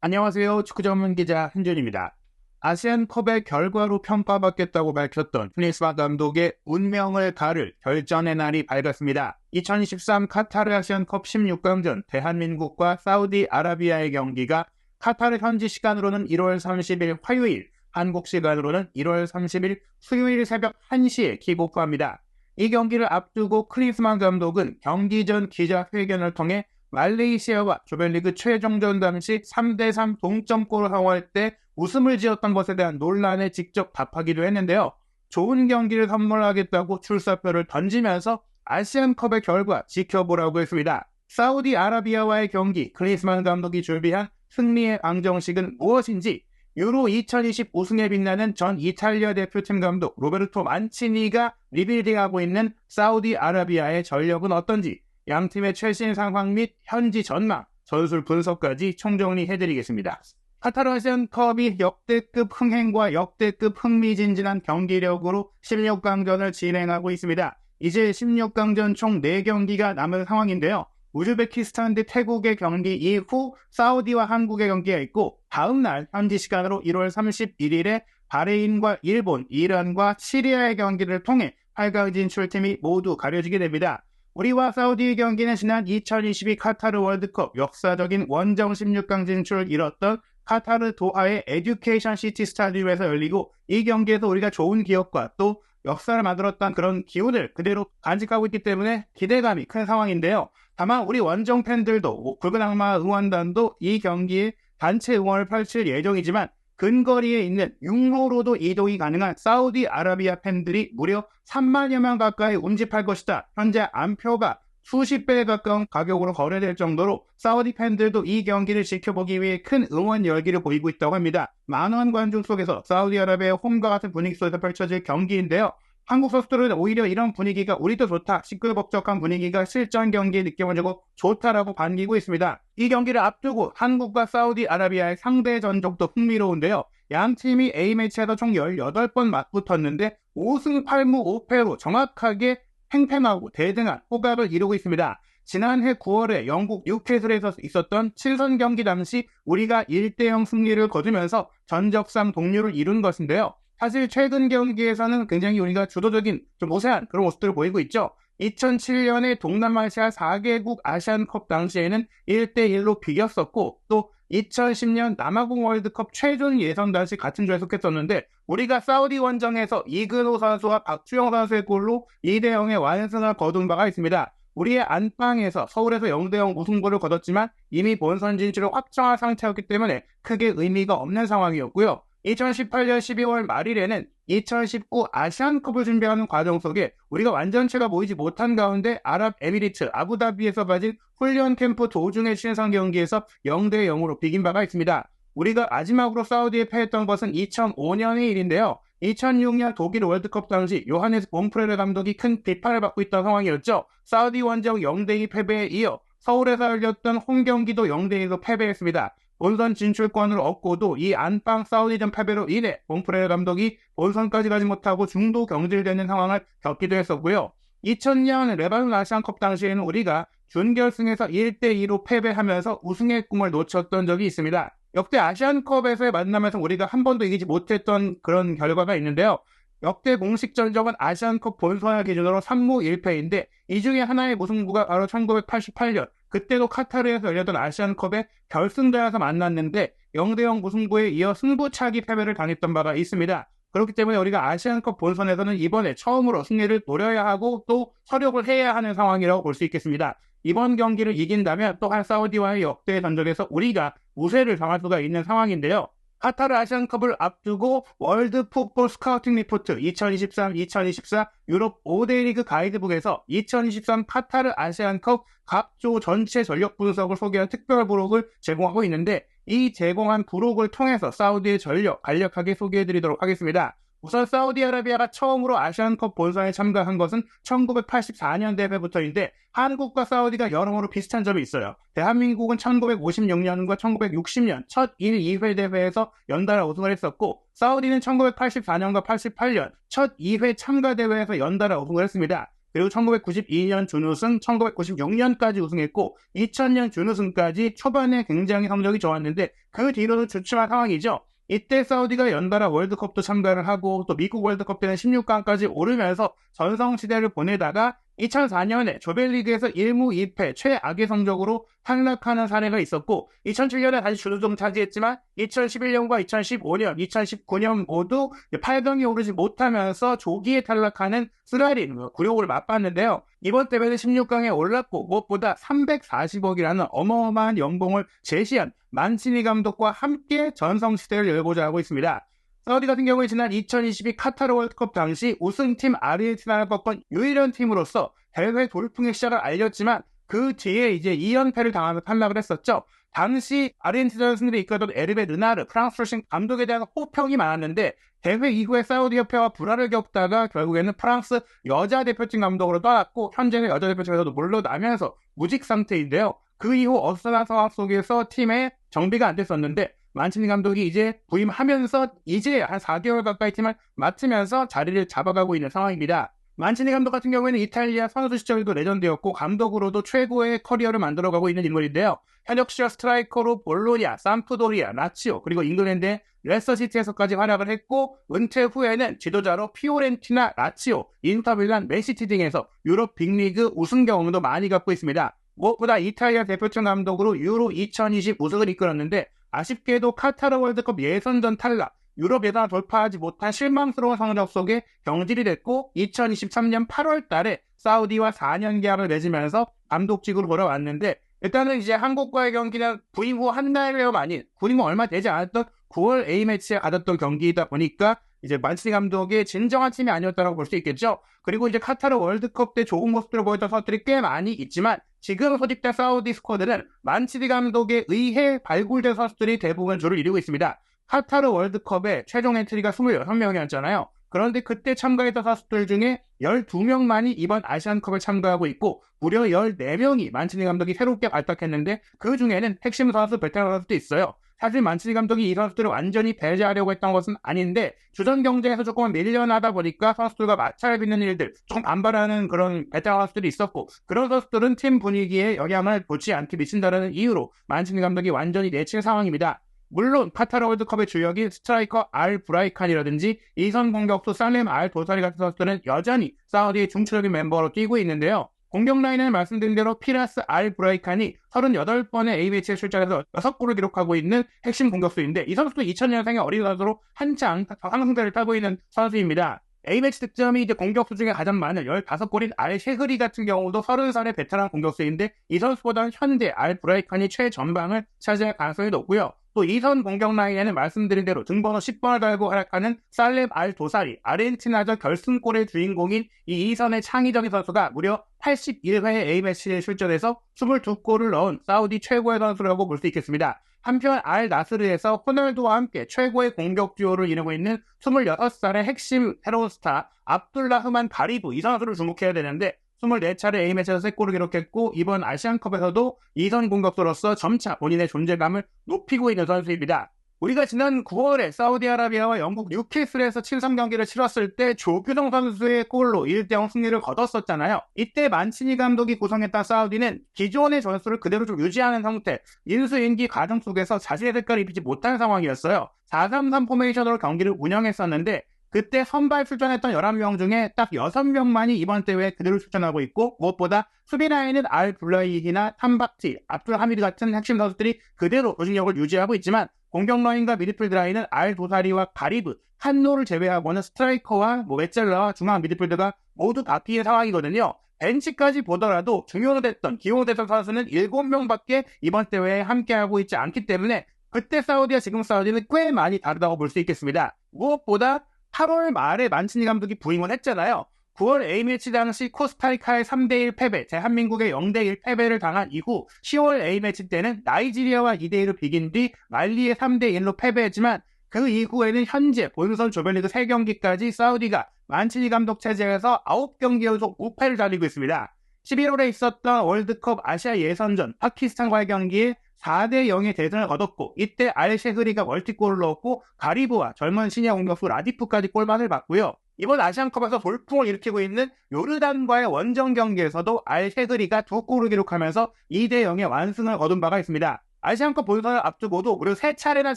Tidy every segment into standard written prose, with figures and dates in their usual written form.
안녕하세요. 축구 전문 기자 한준입니다. 아시안컵의 결과로 평가받겠다고 밝혔던 클린스만 감독의 운명을 가를 결전의 날이 밝았습니다. 2023 카타르 아시안컵 16강전 대한민국과 사우디아라비아의 경기가 카타르 현지 시간으로는 1월 30일 화요일, 한국 시간으로는 1월 30일 수요일 새벽 1시에 킥오프합니다. 이 경기를 앞두고 클린스만 감독은 경기 전 기자회견을 통해 말레이시아와 조별리그 최종전 당시 3대3 동점골을 허용할 때 웃음을 지었던 것에 대한 논란에 직접 답하기도 했는데요. 좋은 경기를 선물하겠다고 출사표를 던지면서 아시안컵의 결과 지켜보라고 했습니다. 사우디아라비아와의 경기, 클린스만 감독이 준비한 승리의 앙정식은 무엇인지, 유로 2020 우승에 빛나는 전 이탈리아 대표팀 감독 로베르토 만치니가 리빌딩하고 있는 사우디아라비아의 전력은 어떤지, 양팀의 최신 상황 및 현지 전망, 전술 분석까지 총정리해드리겠습니다. 카타르 아시안컵이 역대급 흥행과 역대급 흥미진진한 경기력으로 16강전을 진행하고 있습니다. 이제 16강전 총 4경기가 남은 상황인데요. 우즈베키스탄 대 태국의 경기 이후 사우디와 한국의 경기가 있고, 다음날 현지 시간으로 1월 31일에 바레인과 일본, 이란과 시리아의 경기를 통해 8강 진출팀이 모두 가려지게 됩니다. 우리와 사우디의 경기는 지난 2022 카타르 월드컵 역사적인 원정 16강 진출을 이뤘던 카타르 도하의 에듀케이션 시티 스타디움에서 열리고, 이 경기에서 우리가 좋은 기억과 또 역사를 만들었던 그런 기운을 그대로 간직하고 있기 때문에 기대감이 큰 상황인데요. 다만 우리 원정 팬들도, 붉은 악마 응원단도 이 경기에 단체 응원을 펼칠 예정이지만, 근거리에 있는 육로로도 이동이 가능한 사우디아라비아 팬들이 무려 3만여 명 가까이 운집할 것이다. 현재 안표가 수십 배에 가까운 가격으로 거래될 정도로 사우디 팬들도 이 경기를 지켜보기 위해 큰 응원 열기를 보이고 있다고 합니다. 만원 관중 속에서 사우디아라비아의 홈과 같은 분위기 속에서 펼쳐질 경기인데요. 한국 선수들은 오히려 이런 분위기가 우리도 좋다, 시끌벅적한 분위기가 실전 경기에 느껴지고 좋다라고 반기고 있습니다. 이 경기를 앞두고 한국과 사우디아라비아의 상대 전적도 흥미로운데요. 양 팀이 A매치에서 총 18번 맞붙었는데 5승 8무 5패로 정확하게 팽팽하고 대등한 호흡을 이루고 있습니다. 지난해 9월에 영국 뉴캐슬에서 있었던 7선 경기 당시 우리가 1대0 승리를 거두면서 전적상 동률을 이룬 것인데요. 사실 최근 경기에서는 굉장히 우리가 주도적인 좀 우세한 그런 모습들을 보이고 있죠. 2007년에 동남아시아 4개국 아시안컵 당시에는 1대1로 비겼었고, 또 2010년 남아공 월드컵 최종 예선 당시 같은 조에 속했었는데, 우리가 사우디 원정에서 이근호 선수와 박주영 선수의 골로 2대0의 완승을 거둔 바가 있습니다. 우리의 안방에서 서울에서 0대0 무승부를 거뒀지만 이미 본선 진출을 확정한 상태였기 때문에 크게 의미가 없는 상황이었고요. 2018년 12월 말일에는 2019 아시안컵을 준비하는 과정 속에 우리가 완전체가 모이지 못한 가운데 아랍에미리트 아부다비에서 가진 훈련 캠프 도중의 친선 경기에서 0대0으로 비긴 바가 있습니다. 우리가 마지막으로 사우디에 패했던 것은 2005년의 일인데요. 2006년 독일 월드컵 당시 요하네스 봄프레르 감독이 큰 비판을 받고 있던 상황이었죠. 사우디 원정 0대2 패배에 이어 서울에서 열렸던 홈경기도 0대1로 패배했습니다. 본선 진출권을 얻고도 이 안방 사우디전 패배로 인해 봄프레르 감독이 본선까지 가지 못하고 중도 경질되는 상황을 겪기도 했었고요. 2000년 레바논 아시안컵 당시에는 우리가 준결승에서 1대2로 패배하면서 우승의 꿈을 놓쳤던 적이 있습니다. 역대 아시안컵에서의 만남에서 우리가 한 번도 이기지 못했던 그런 결과가 있는데요. 역대 공식 전적은 아시안컵 본선을 기준으로 3무 1패인데 이 중에 하나의 무승부가 바로 1988년 그때도 카타르에서 열렸던 아시안컵의 결승전에서 만났는데 0대0 무승부에 이어 승부차기 패배를 당했던 바가 있습니다. 그렇기 때문에 우리가 아시안컵 본선에서는 이번에 처음으로 승리를 노려야 하고 또 서력을 해야 하는 상황이라고 볼 수 있겠습니다. 이번 경기를 이긴다면 또한 사우디와의 역대 전적에서 우리가 우세를 당할 수가 있는 상황인데요. 카타르 아시안컵을 앞두고 월드 풋볼 스카우팅 리포트 2023-2024 유럽 5대 리그 가이드북에서 2023 카타르 아시안컵 각조 전체 전력 분석을 소개한 특별 부록을 제공하고 있는데, 이 제공한 부록을 통해서 사우디의 전력 간략하게 소개해드리도록 하겠습니다. 우선 사우디아라비아가 처음으로 아시안컵 본선에 참가한 것은 1984년 대회부터인데 한국과 사우디가 여러모로 비슷한 점이 있어요. 대한민국은 1956년과 1960년 첫 1, 2회 대회에서 연달아 우승을 했었고, 사우디는 1984년과 88년 첫 2회 참가 대회에서 연달아 우승을 했습니다. 그리고 1992년 준우승, 1996년까지 우승했고 2000년 준우승까지 초반에 굉장히 성적이 좋았는데 그 뒤로는 주춤한 상황이죠. 이때 사우디가 연달아 월드컵도 참가를 하고 또 미국 월드컵 때는 16강까지 오르면서 전성시대를 보내다가 2004년에 조별리그에서 1무 2패 최악의 성적으로 탈락하는 사례가 있었고 2007년에 다시 준우승 차지했지만 2011년과 2015년, 2019년 모두 8강에 오르지 못하면서 조기에 탈락하는 쓰라린 굴욕을 맛봤는데요. 이번 대회는 16강에 올랐고 무엇보다 340억이라는 어마어마한 연봉을 제시한 만치니 감독과 함께 전성시대를 열고자 하고 있습니다. 사우디 같은 경우에 지난 2022 카타르 월드컵 당시 우승팀 아르헨티나를 꺾은 유일한 팀으로서 대회 돌풍의 시작을 알렸지만 그 뒤에 이제 2연패를 당하며 탈락을 했었죠. 당시 아르헨티나 승리를 이끌던 에르베 르나르 프랑스 출신 감독에 대한 호평이 많았는데 대회 이후에 사우디 협회와 불화를 겪다가 결국에는 프랑스 여자 대표팀 감독으로 떠났고 현재는 여자 대표팀에서도 물러나면서 무직 상태인데요. 그 이후 어수선한 상황 속에서 팀의 정비가 안 됐었는데 만치니 감독이 이제 부임하면서 이제 한 4개월 가까이 팀을 맡으면서 자리를 잡아가고 있는 상황입니다. 만치니 감독 같은 경우에는 이탈리아 선수 시절에도 레전드였고 감독으로도 최고의 커리어를 만들어가고 있는 인물인데요. 현역 시절 스트라이커로 볼로냐, 삼프도리아, 라치오 그리고 잉글랜드의 레스터시티에서까지 활약을 했고 은퇴 후에는 지도자로 피오렌티나, 라치오, 인터밀란, 맨시티 등에서 유럽 빅리그 우승 경험도 많이 갖고 있습니다. 무엇보다 이탈리아 대표팀 감독으로 유로 2020 우승을 이끌었는데 아쉽게도 카타르 월드컵 예선전 탈락, 유럽 예선 돌파하지 못한 실망스러운 성적 속에 경질이 됐고 2023년 8월 달에 사우디와 4년 계약을 맺으면서 감독직으로 돌아왔는데 일단은 이제 한국과의 경기는 부임 후 한 달여 만인 부임 후 얼마 되지 않았던 9월 A매치에 가졌던 경기이다 보니까 이제 만치니 감독의 진정한 팀이 아니었다고 볼 수 있겠죠. 그리고 이제 카타르 월드컵 때 좋은 모습들을 보였던 선수들이 꽤 많이 있지만 지금 소집된 사우디 스쿼드는 만치니 감독에 의해 발굴된 선수들이 대부분 주를 이루고 있습니다. 카타르 월드컵에 최종 엔트리가 26명이었잖아요. 그런데 그때 참가했던 선수들 중에 12명만이 이번 아시안컵에 참가하고 있고 무려 14명이 만치니 감독이 새롭게 발탁했는데 그 중에는 핵심 선수, 베테랑 선수도 있어요. 사실 만치니 감독이 이 선수들을 완전히 배제하려고 했던 것은 아닌데 주전 경쟁에서 조금 밀려나다 보니까 선수들과 마찰을 빚는 일들, 조금 반발하는 그런 베테랑 선수들이 있었고 그런 선수들은 팀 분위기에 영향을 좋지 않게 미친다는 이유로 만치니 감독이 완전히 내칠 상황입니다. 물론 카타르 월드컵의 주역인 스트라이커 알 브라이칸이라든지 이선 공격수 살렘 알 도사리 같은 선수들은 여전히 사우디의 중추적인 멤버로 뛰고 있는데요. 공격 라인은 말씀드린 대로 피라스 알 브라이칸이 38번의 A매치에 출전해서 6골을 기록하고 있는 핵심 공격수인데 이 선수도 2000년생의 어린 선수로 한창 상승세를 타고 있는 선수입니다. A매치 득점이 이제 공격수 중에 가장 많은 15골인 알 셰흐리 같은 경우도 30살의 베테랑 공격수인데 이 선수보다는 현재 알 브라이칸이 최전방을 차지할 가능성이 높고요. 또 이선 공격 라인에는 말씀드린 대로 등번호 10번을 달고 활약하는 살렘 알 도사리, 아르헨티나전 결승골의 주인공인 이 이선의 창의적인 선수가 무려 81회 A매치에 출전해서 22골을 넣은 사우디 최고의 선수라고 볼 수 있겠습니다. 한편 알 나스르에서 호날두와 함께 최고의 공격 듀오를 이루고 있는 26살의 핵심 새로운 스타 압둘라흐만 가리브 이 선수를 주목해야 되는데 24차례 A매치에서 3골을 기록했고 이번 아시안컵에서도 이선 공격수로서 점차 본인의 존재감을 높이고 있는 선수입니다. 우리가 지난 9월에 사우디아라비아와 영국 뉴캐슬에서 7선 경기를 치렀을 때 조규성 선수의 골로 1대0 승리를 거뒀었잖아요. 이때 만치니 감독이 구성했던 사우디는 기존의 전술을 그대로 좀 유지하는 상태, 인수인기 과정 속에서 자신의 색깔을 입히지 못한 상황이었어요. 4-3-3 포메이션으로 경기를 운영했었는데 그때 선발 출전했던 11명 중에 딱 6명만이 이번 대회에 그대로 출전하고 있고 무엇보다 수비 라인은 알 블라이히나 탐박티, 압둘 하미드 같은 핵심 선수들이 그대로 조직력을 유지하고 있지만 공격 라인과 미드필드 라인은 알 도사리와 가리브, 한노를 제외하고는 스트라이커와 웨젤라와 중앙 미드필드가 모두 바뀌는 상황이거든요. 벤치까지 보더라도 기용됐던 선수는 7명밖에 이번 대회에 함께하고 있지 않기 때문에 그때 사우디와 지금 사우디는 꽤 많이 다르다고 볼 수 있겠습니다. 무엇보다 8월 말에 만치니 감독이 부임을 했잖아요. 9월 A매치 당시 코스타리카의 3대1 패배, 대한민국의 0대1 패배를 당한 이후 10월 A매치 때는 나이지리아와 2대1로 비긴 뒤 말리에 3대1로 패배했지만 그 이후에는 현재 본선 조별리그 3경기까지 사우디가 만치니 감독 체제에서 9경기 연속 무패를 달리고 있습니다. 11월에 있었던 월드컵 아시아 예선전 파키스탄과의 경기에 4대0의 대승을 거뒀고 이때 알셰흐리가 멀티골을 넣었고 가리브와 젊은 시니어 공격수 라디프까지 골만을 봤고요. 이번 아시안컵에서 돌풍을 일으키고 있는 요르단과의 원정 경기에서도 알셰흐리가 2골을 기록하면서 2대0의 완승을 거둔 바가 있습니다. 아시안컵 본선을 앞두고도 무려 3차례나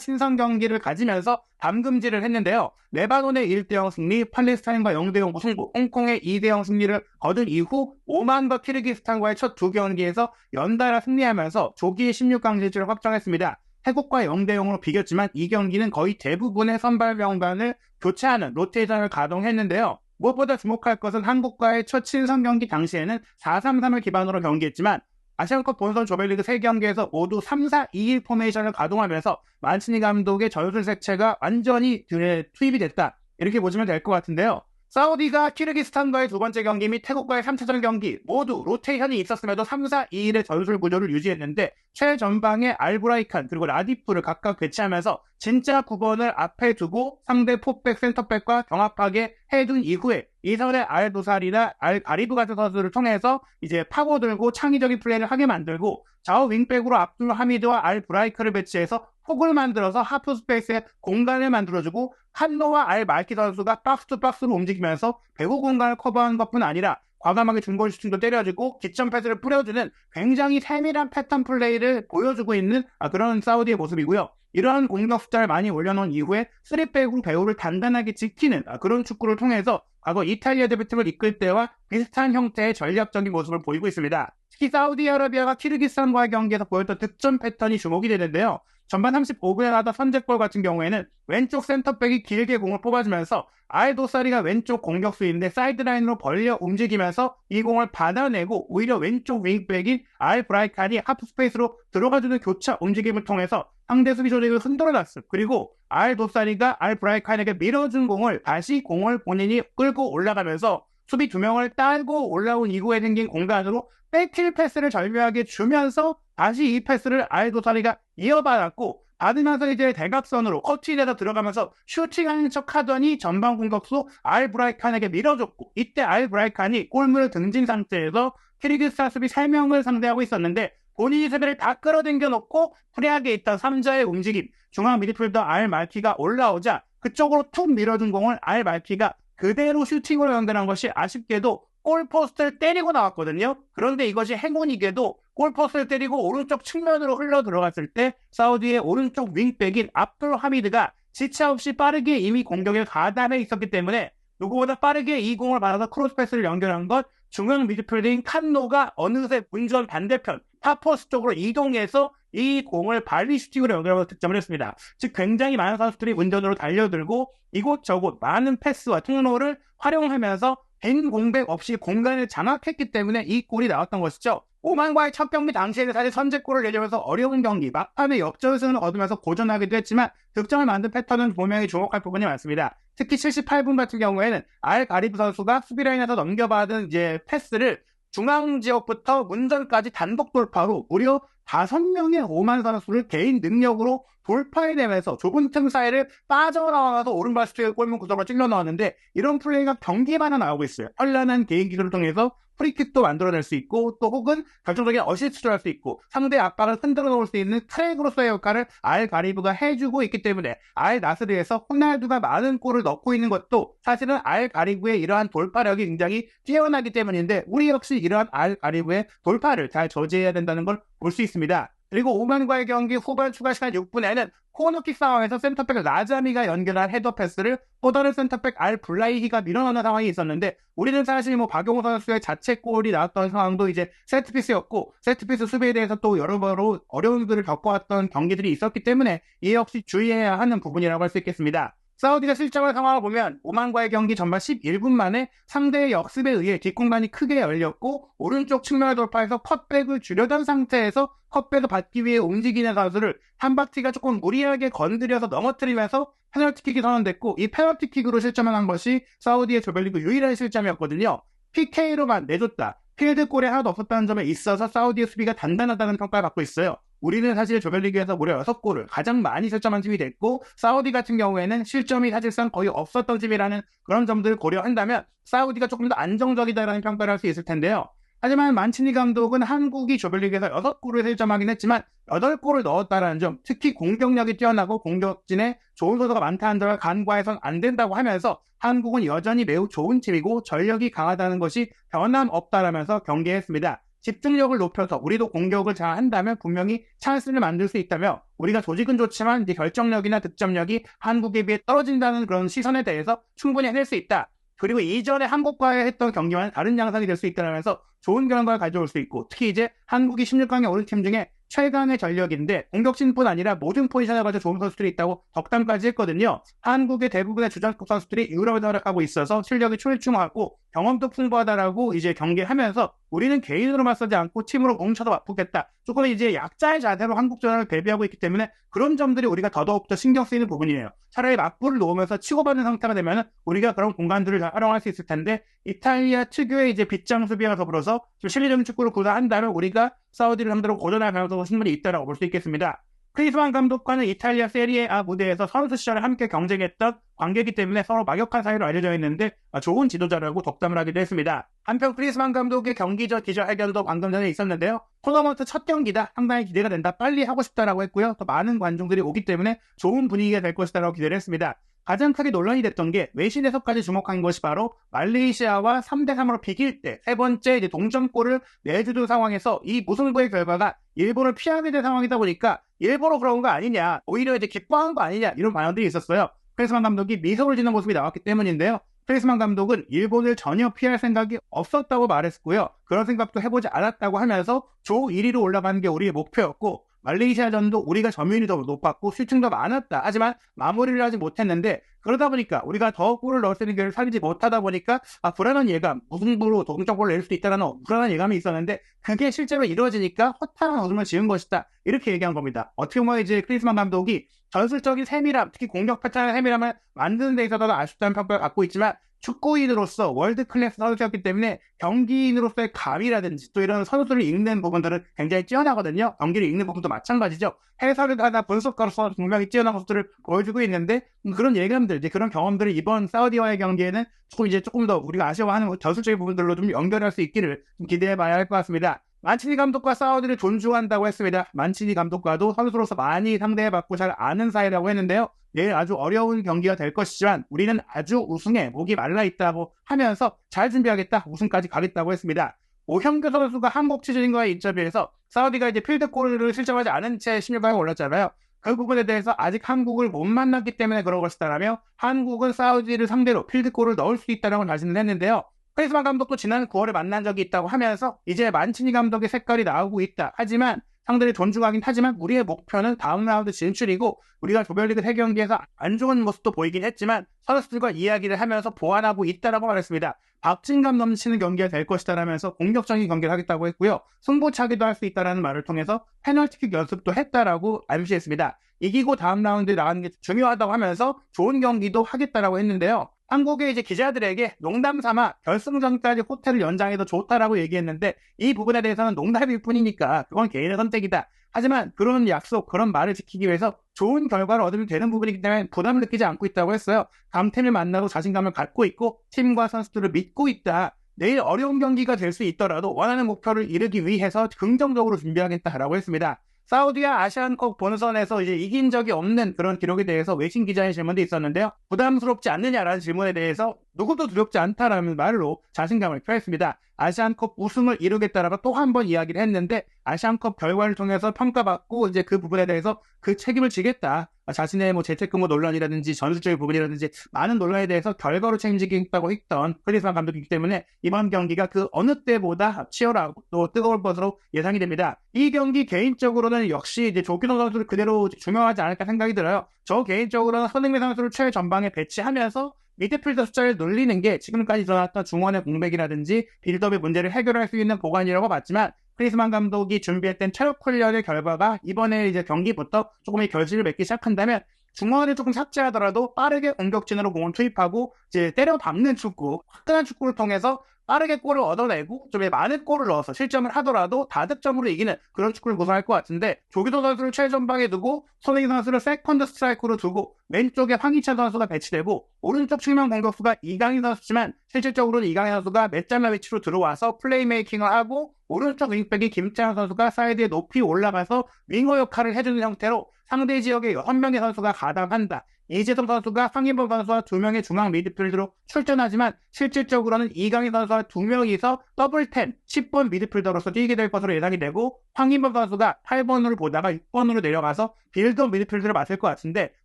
친선 경기를 가지면서 담금질을 했는데요. 레바논의 1대0 승리, 팔레스타인과 0대0 승부, 홍콩의 2대0 승리를 거둔 이후 오만과 키르기스탄과의 첫 2경기에서 연달아 승리하면서 조기 16강 진출을 확정했습니다. 태국과 0대0으로 비겼지만 이 경기는 거의 대부분의 선발 명단을 교체하는 로테이션을 가동했는데요. 무엇보다 주목할 것은 한국과의 첫 친선 경기 당시에는 4-3-3을 기반으로 경기했지만 아시안컵 본선 조별리그 3경기에서 모두 3-4-2-1 포메이션을 가동하면서 만치니 감독의 전술 색채가 완전히 투입이 됐다. 이렇게 보시면 될 것 같은데요. 사우디가 키르기스탄과의 2번째 경기 및 태국과의 3차전 경기 모두 로테이션이 있었음에도 3-4-2-1의 전술 구조를 유지했는데 최전방에 알브라이칸 그리고 라디프를 각각 배치하면서 진짜 9번을 앞에 두고 상대 포백 센터백과 경합하게 해둔 이후에 이선의 알도살이나 알가리브 같은 선수를 통해서 이제 파고들고 창의적인 플레이를 하게 만들고 좌우 윙백으로 압둘 하미드와 알브라이크를 배치해서 폭을 만들어서 하프 스페이스에 공간을 만들어주고 한노와 알말키 선수가 박스 투 박스로 움직이면서 배후 공간을 커버하는 것뿐 아니라 과감하게 중거리 슈팅도 때려주고 기점 패스를 뿌려주는 굉장히 세밀한 패턴 플레이를 보여주고 있는 그런 사우디의 모습이고요. 이러한 공격 숫자를 많이 올려놓은 이후에 3백으로 배후를 단단하게 지키는 그런 축구를 통해서 과거 이탈리아 대표팀을 이끌 때와 비슷한 형태의 전략적인 모습을 보이고 있습니다. 특히 사우디아라비아가 키르기스탄과의 경기에서 보였던 득점 패턴이 주목이 되는데요. 전반 35분에 나왔던 선제골 같은 경우에는 왼쪽 센터백이 길게 공을 뽑아주면서 알도사리가 왼쪽 공격수인데 사이드라인으로 벌려 움직이면서 이 공을 받아내고 오히려 왼쪽 윙백인 알브라이칸이 하프스페이스로 들어가주는 교차 움직임을 통해서 상대 수비 조직을 흔들어놨음. 그리고 알도사리가 알브라이칸에게 밀어준 공을 다시 공을 본인이 끌고 올라가면서 수비 2명을 따고 올라온 이후에 생긴 공간으로 백힐 패스를 절묘하게 주면서 다시 이 패스를 알도사리가 이어받았고 받으면서 이제 대각선으로 커트인에서 들어가면서 슈팅하는 척 하더니 전방 공격수 알브라이칸에게 밀어줬고 이때 알브라이칸이 골문을 등진 상태에서 키르기스탄 수비 3명을 상대하고 있었는데 본인이 수비를 다 끌어당겨 놓고 프리하게 있던 3자의 움직임 중앙 미드필더 알말키가 올라오자 그쪽으로 툭 밀어준 공을 알말키가 그대로 슈팅으로 연결한 것이 아쉽게도 골포스트를 때리고 나왔거든요. 그런데 이것이 행운이게도 골포스트를 때리고 오른쪽 측면으로 흘러 들어갔을 때 사우디의 오른쪽 윙백인 압둘 하미드가 지체 없이 빠르게 이미 공격에 가담해 있었기 때문에 누구보다 빠르게 이 공을 받아서 크로스패스를 연결한 것 중앙 미드필더인 칸노가 어느새 문전 반대편 타포스 쪽으로 이동해서 이 공을 발리 슈팅으로 연결하면서 득점을 했습니다. 즉 굉장히 많은 선수들이 문전으로 달려들고 이곳저곳 많은 패스와 통로를 활용하면서 빈 공백 없이 공간을 장악했기 때문에 이 골이 나왔던 것이죠. 오만과의 첫 경기 당시에는 사실 선제골을 내주면서 어려운 경기, 막판에 역전승을 얻으면서 고전하기도 했지만 득점을 만든 패턴은 분명히 주목할 부분이 많습니다. 특히 78분 같은 경우에는 알가리브 선수가 수비라인에서 넘겨받은 이제 패스를 중앙 지역부터 문전까지 단독 돌파로 무려 5명의 오만 선수를 개인 능력으로 돌파해내면서 좁은 틈 사이를 빠져나와서 오른발 슈팅을 골문 구석으로 찔러 넣었는데 이런 플레이가 경기마다 나오고 있어요. 현란한 개인 기술을 통해서 프리킥도 만들어낼 수 있고 또 혹은 결정적인 어시스트를 할 수 있고 상대 압박을 흔들어 놓을 수 있는 트랙으로서의 역할을 알가리브가 해주고 있기 때문에 알나스르에서 호날두가 많은 골을 넣고 있는 것도 사실은 알가리브의 이러한 돌파력이 굉장히 뛰어나기 때문인데 우리 역시 이러한 알가리브의 돌파를 잘 저지해야 된다는 걸 볼 수 있습니다. 그리고 오만과의 경기 후반 추가 시간 6분에는 코너킥 상황에서 센터백 라자미가 연결한 헤더 패스를 또 다른 센터백 알블라이히가 밀어넣는 상황이 있었는데 우리는 사실 박용호 선수의 자책골이 나왔던 상황도 이제 세트피스였고 세트피스 수비에 대해서 또 여러모로 어려움들을 겪어왔던 경기들이 있었기 때문에 이 역시 주의해야 하는 부분이라고 할 수 있겠습니다. 사우디가 실점한 상황을 보면 오만과의 경기 전반 11분 만에 상대의 역습에 의해 뒷공간이 크게 열렸고 오른쪽 측면을 돌파해서 컷백을 줄여던 상태에서 컷백을 받기 위해 움직이는 선수를 한 바퀴가 조금 무리하게 건드려서 넘어뜨리면서 페널티킥이 선언됐고 이 페널티킥으로 실점한 것이 사우디의 조별리그 유일한 실점이었거든요. PK로만 내줬다. 필드골이 하나도 없었다는 점에 있어서 사우디의 수비가 단단하다는 평가를 받고 있어요. 우리는 사실 조별리그에서 무려 6골을 가장 많이 실점한 팀이 됐고 사우디 같은 경우에는 실점이 사실상 거의 없었던 팀이라는 그런 점들을 고려한다면 사우디가 조금 더 안정적이다라는 평가를 할 수 있을 텐데요. 하지만 만치니 감독은 한국이 조별리그에서 6골을 실점하긴 했지만 8골을 넣었다는 점, 특히 공격력이 뛰어나고 공격진에 좋은 선수가 많다는 점을 간과해서는 안 된다고 하면서 한국은 여전히 매우 좋은 팀이고 전력이 강하다는 것이 변함없다라면서 경계했습니다. 집중력을 높여서 우리도 공격을 잘 한다면 분명히 찬스를 만들 수 있다며 우리가 조직은 좋지만 이제 결정력이나 득점력이 한국에 비해 떨어진다는 그런 시선에 대해서 충분히 해낼 수 있다. 그리고 이전에 한국과 했던 경기와는 다른 양상이 될 수 있다면서 좋은 결과를 가져올 수 있고 특히 이제 한국이 16강에 오른 팀 중에 최강의 전력인데 공격진뿐 아니라 모든 포지션에 가서 좋은 선수들이 있다고 덕담까지 했거든요. 한국의 대부분의 주전급 선수들이 유럽에서 활약하고 있어서 실력이 출중하고 경험도 풍부하다라고 이제 경기하면서 우리는 개인으로 맞서지 않고 팀으로 뭉쳐서 맞붙겠다. 조금 이제 약자의 자세로 한국전을 대비하고 있기 때문에 그런 점들이 우리가 더더욱 더 신경 쓰이는 부분이에요. 차라리 맞불을 놓으면서 치고받는 상태가 되면 우리가 그런 공간들을 잘 활용할 수 있을 텐데 이탈리아 특유의 이제 빗장 수비와 더불어서 좀 실리적인 축구를 구사한다면 우리가 사우디를 상대로 고전할 가능성이 충분히 있다고 볼 수 있겠습니다. 크리스만 감독과는 이탈리아 세리에 A 무대에서 선수 시절에 함께 경쟁했던 관계이기 때문에 서로 막역한 사이로 알려져 있는데 좋은 지도자라고 덕담을 하기도 했습니다. 한편 크리스만 감독의 경기 전 기자회견도 방금 전에 있었는데요. 토너먼트 첫 경기다. 상당히 기대가 된다. 빨리 하고 싶다라고 했고요. 더 많은 관중들이 오기 때문에 좋은 분위기가 될 것이다라고 기대를 했습니다. 가장 크게 논란이 됐던 게 외신에서까지 주목한 것이 바로 말레이시아와 3대3으로 비길 때 세 번째 이제 동점골을 내주던 상황에서 이 무승부의 결과가 일본을 피하게 된 상황이다 보니까 일부러 그런 거 아니냐, 오히려 이제 기뻐한 거 아니냐 이런 반응들이 있었어요. 크리스만 감독이 미소를 짓는 모습이 나왔기 때문인데요. 크리스만 감독은 일본을 전혀 피할 생각이 없었다고 말했고요. 그런 생각도 해보지 않았다고 하면서 조 1위로 올라가는 게 우리의 목표였고 말레이시아전도 우리가 점유율이 더 높았고 슈팅도 많았다. 하지만 마무리를 하지 못했는데 그러다 보니까 우리가 더 골을 넣을 수 있는 기회를 살리지 못하다 보니까 불안한 예감, 무승부로 동점골을 낼 수도 있다는 불안한 예감이 있었는데 그게 실제로 이루어지니까 허탈한 웃음을 지은 것이다. 이렇게 얘기한 겁니다. 어떻게 보면 이제 크리스만 감독이 전술적인 세밀함, 특히 공격 패턴의 세밀함을 만드는 데 있어서도 아쉽다는 평가를 갖고 있지만 축구인으로서 월드 클래스 선수였기 때문에 경기인으로서의 감이라든지 또 이런 선수를 읽는 부분들은 굉장히 뛰어나거든요. 경기를 읽는 부분도 마찬가지죠. 해설을 하나 분석가로서 분명히 뛰어난 것들을 보여주고 있는데 그런 예감들, 이제 그런 경험들을 이번 사우디와의 경기에는 조금 더 우리가 아쉬워하는 전술적인 부분들로 좀 연결할 수 있기를 좀 기대해봐야 할 것 같습니다. 만치니 감독과 사우디를 존중한다고 했습니다. 만치니 감독과도 선수로서 많이 상대해봤고 잘 아는 사이라고 했는데요. 내일 아주 어려운 경기가 될 것이지만 우리는 아주 우승에 목이 말라있다고 하면서 잘 준비하겠다, 우승까지 가겠다고 했습니다. 오형규 선수가 한국 취재진과의 인터뷰에서 사우디가 이제 필드골을 실점하지 않은 채 16강에 올랐잖아요. 그 부분에 대해서 아직 한국을 못 만났기 때문에 그런 것이다라며 한국은 사우디를 상대로 필드골을 넣을 수 있다고 자신을 했는데요. 크리스만 감독도 지난 9월에 만난 적이 있다고 하면서 이제 만치니 감독의 색깔이 나오고 있다. 하지만 상대를 존중하긴 하지만 우리의 목표는 다음 라운드 진출이고 우리가 조별리그 3경기에서 안 좋은 모습도 보이긴 했지만 선수들과 이야기를 하면서 보완하고 있다라고 말했습니다. 박진감 넘치는 경기가 될 것이다라면서 공격적인 경기를 하겠다고 했고요. 승부차기도 할 수 있다라는 말을 통해서 페널티킥 연습도 했다라고 암시했습니다. 이기고 다음 라운드에 나가는 게 중요하다고 하면서 좋은 경기도 하겠다라고 했는데요. 한국의 이제 기자들에게 농담 삼아 결승전까지 호텔을 연장해도 좋다라고 얘기했는데 이 부분에 대해서는 농담일 뿐이니까 그건 개인의 선택이다. 하지만 그런 약속, 그런 말을 지키기 위해서 좋은 결과를 얻으면 되는 부분이기 때문에 부담을 느끼지 않고 있다고 했어요. 강팀을 만나도 자신감을 갖고 있고 팀과 선수들을 믿고 있다. 내일 어려운 경기가 될 수 있더라도 원하는 목표를 이루기 위해서 긍정적으로 준비하겠다라고 했습니다. 사우디와 아시안컵 본선에서 이제 이긴 적이 없는 그런 기록에 대해서 외신 기자의 질문도 있었는데요. 부담스럽지 않느냐라는 질문에 대해서 누구도 두렵지 않다라는 말로 자신감을 표했습니다. 아시안컵 우승을 이루겠다라고 또 한 번 이야기를 했는데 아시안컵 결과를 통해서 평가받고 이제 그 부분에 대해서 그 책임을 지겠다. 자신의 재택근무 논란이라든지 전술적인 부분이라든지 많은 논란에 대해서 결과로 책임지겠다고 했던 크리스만 감독이기 때문에 이번 경기가 그 어느 때보다 치열하고 또 뜨거울 것으로 예상이 됩니다. 이 경기 개인적으로는 역시 이제 조규성 선수를 그대로 중요하지 않을까 생각이 들어요. 저 개인적으로는 손흥민 선수를 최전방에 배치하면서 미드필더 숫자를 늘리는 게 지금까지 일어났던 중원의 공백이라든지 빌드업의 문제를 해결할 수 있는 보관이라고 봤지만 크리스만 감독이 준비했던 체력 훈련의 결과가 이번에 이제 경기부터 조금의 결실을 맺기 시작한다면 중원을 조금 삭제하더라도 빠르게 공격진으로 공을 투입하고 이제 때려박는 축구, 화끈한 축구를 통해서 빠르게 골을 얻어내고 좀 많은 골을 넣어서 실점을 하더라도 다득점으로 이기는 그런 축구를 구성할 것 같은데, 조규도 선수를 최전방에 두고 손흥민 선수를 세컨드 스트라이크로 두고 왼쪽에 황희찬 선수가 배치되고 오른쪽 측면 공격수가 이강인 선수지만 실질적으로는 이강인 선수가 맷잘라 위치로 들어와서 플레이메이킹을 하고 오른쪽 윙백이 김태환 선수가 사이드에 높이 올라가서 윙어 역할을 해주는 형태로 상대 지역에 6명의 선수가 가담한다. 이재성 선수가 황인범 선수와 2명의 중앙 미드필더로 출전하지만 실질적으로는 이강인 선수와 2명이서 더블10, 10번 미드필더로서 뛰게 될 것으로 예상이 되고, 황인범 선수가 8번으로 보다가 6번으로 내려가서 빌드업 미드필더를 맡을 것 같은데,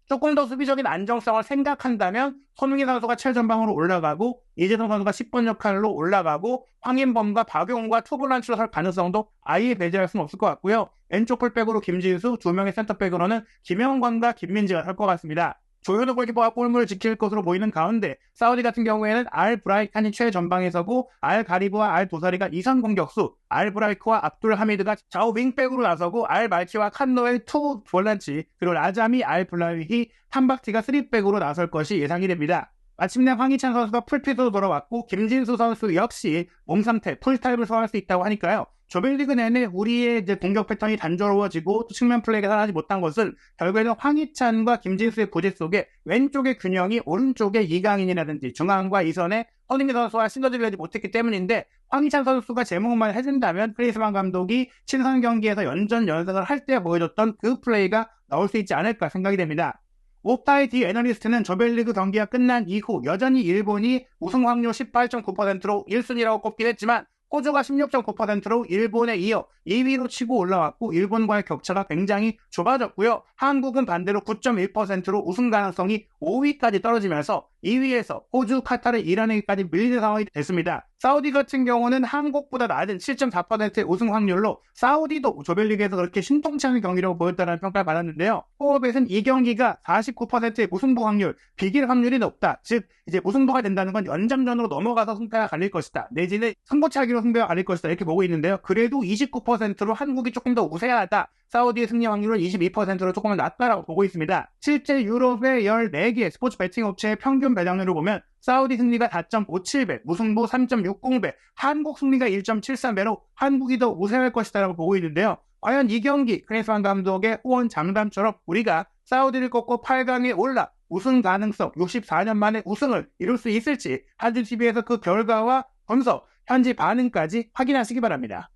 조금 더 수비적인 안정성을 생각한다면 손흥민 선수가 최전방으로 올라가고 이재성 선수가 10번 역할로 올라가고 황인범과 박용훈과 투볼란치로 설 가능성도 아예 배제할 수는 없을 것 같고요. 왼쪽 풀백으로 김진수, 2명의 센터백으로는 김영권과 김민지가 설 것 같습니다. 조현우 골키퍼가 골문을 지킬 것으로 보이는 가운데 사우디 같은 경우에는 알 브라이칸이 최전방에 서고 알 가리브와 알 도사리가 2선 공격수, 알 브라이크와 압둘 하미드가 좌우 윙백으로 나서고 알 말키와 칸노엘 투 볼란치, 그리고 라자미, 알 블라위히, 탐박티가 3백으로 나설 것이 예상이 됩니다. 마침내 황희찬 선수가 풀핏으로 돌아왔고 김진수 선수 역시 몸 상태 풀타입을 소화할 수 있다고 하니까요. 조별리그 내내 우리의 이제 공격 패턴이 단조로워지고 또 측면 플레이가 살아나지 못한 것은 결국에는 황희찬과 김진수의 부재 속에 왼쪽의 균형이 오른쪽의 이강인이라든지 중앙과 이선에 손흥민 선수와 시너지를 내지 못했기 때문인데, 황희찬 선수가 제목만 해준다면 크리스만 감독이 친선 경기에서 연전연승을 할 때 보여줬던 그 플레이가 나올 수 있지 않을까 생각이 됩니다. 옵타이 디 애널리스트는 조별리그 경기가 끝난 이후 여전히 일본이 우승 확률 18.9%로 1순위라고 꼽긴 했지만 호주가 16.9%로 일본에 이어 2위로 치고 올라왔고 일본과의 격차가 굉장히 좁아졌고요. 한국은 반대로 9.1%로 우승 가능성이 5위까지 떨어지면서 2위에서 호주, 카타르, 이란에게까지 밀리는 상황이 됐습니다. 사우디 같은 경우는 한국보다 낮은 7.4%의 우승 확률로 사우디도 조별리그에서 그렇게 신통치 않은 경기라고 보였다는 평가를 받았는데요. 호흡에서는 이 경기가 49%의 무승부 확률, 비길 확률이 높다. 즉 이제 무승부가 된다는 건 연장전으로 넘어가서 승패가 갈릴 것이다. 내지는 승부차기로 승패가 갈릴 것이다. 이렇게 보고 있는데요. 그래도 29%로 한국이 조금 더 우세하다. 사우디의 승리 확률은 22%로 조금 낮다라고 보고 있습니다. 실제 유럽의 14개 스포츠 베팅 업체의 평균 배당률을 보면 사우디 승리가 4.57배, 무승부 3.60배, 한국 승리가 1.73배로 한국이 더 우세할 것이다라고 보고 있는데요. 과연 이 경기 크리스만 감독의 후원 장담처럼 우리가 사우디를 꺾고 8강에 올라 우승 가능성 64년 만에 우승을 이룰 수 있을지 한주TV에서 그 결과와 분석, 현지 반응까지 확인하시기 바랍니다.